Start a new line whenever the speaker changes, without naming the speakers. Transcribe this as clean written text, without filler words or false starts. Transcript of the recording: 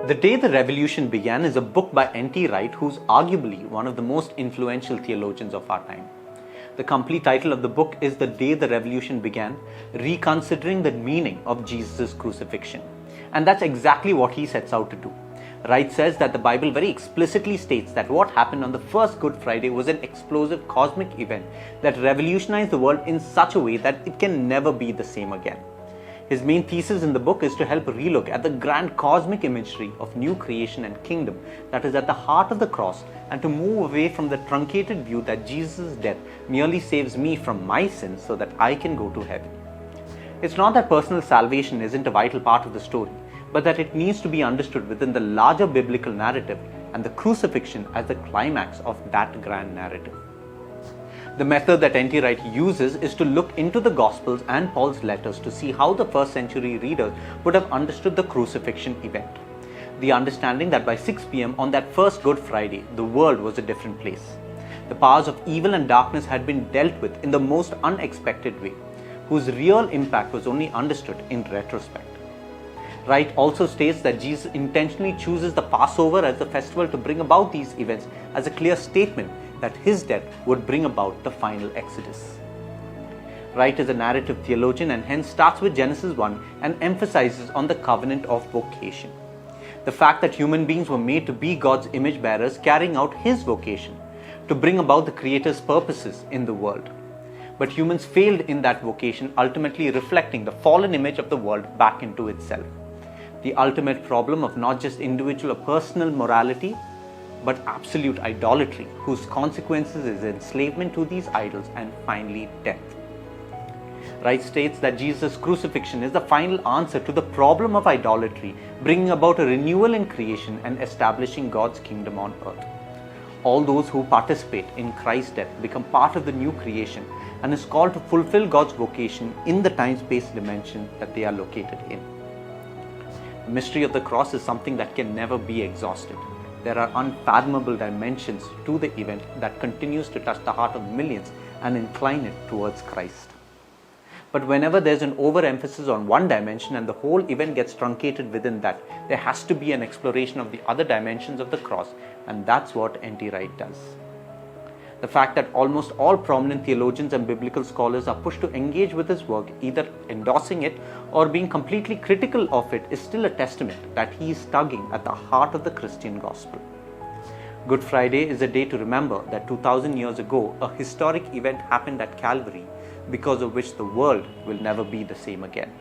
The Day the Revolution Began is a book by N.T. Wright, who's arguably one of the most influential theologians of our time. The complete title of the book is The Day the Revolution Began, Reconsidering the Meaning of Jesus' Crucifixion. And that's exactly what he sets out to do. Wright says that the Bible very explicitly states that what happened on the first Good Friday was an explosive cosmic event that revolutionized the world in such a way that it can never be the same again. His main thesis in the book is to help relook at the grand cosmic imagery of new creation and kingdom that is at the heart of the cross, and to move away from the truncated view that Jesus' death merely saves me from my sins so that I can go to heaven. It's not that personal salvation isn't a vital part of the story, but that it needs to be understood within the larger biblical narrative, and the crucifixion as the climax of that grand narrative. The method that N.T. Wright uses is to look into the Gospels and Paul's letters to see how the first century readers would have understood the crucifixion event. The understanding that by 6 p.m. on that first Good Friday, the world was a different place. The powers of evil and darkness had been dealt with in the most unexpected way, whose real impact was only understood in retrospect. Wright also states that Jesus intentionally chooses the Passover as the festival to bring about these events as a clear statement that his death would bring about the final Exodus. Wright is a narrative theologian and hence starts with Genesis 1 and emphasizes on the covenant of vocation. The fact that human beings were made to be God's image bearers carrying out his vocation, to bring about the Creator's purposes in the world. But humans failed in that vocation, ultimately reflecting the fallen image of the world back into itself. The ultimate problem of not just individual or personal morality, but absolute idolatry, whose consequences is enslavement to these idols and finally death. Wright states that Jesus' crucifixion is the final answer to the problem of idolatry, bringing about a renewal in creation and establishing God's kingdom on earth. All those who participate in Christ's death become part of the new creation and is called to fulfill God's vocation in the time-space dimension that they are located in. The mystery of the cross is something that can never be exhausted. There are unfathomable dimensions to the event that continues to touch the heart of millions and incline it towards Christ. But whenever there's an overemphasis on one dimension and the whole event gets truncated within that, there has to be an exploration of the other dimensions of the cross, and that's what N.T. Wright does. The fact that almost all prominent theologians and biblical scholars are pushed to engage with his work, either endorsing it or being completely critical of it, is still a testament that he is tugging at the heart of the Christian gospel. Good Friday is a day to remember that 2000 years ago, a historic event happened at Calvary, because of which the world will never be the same again.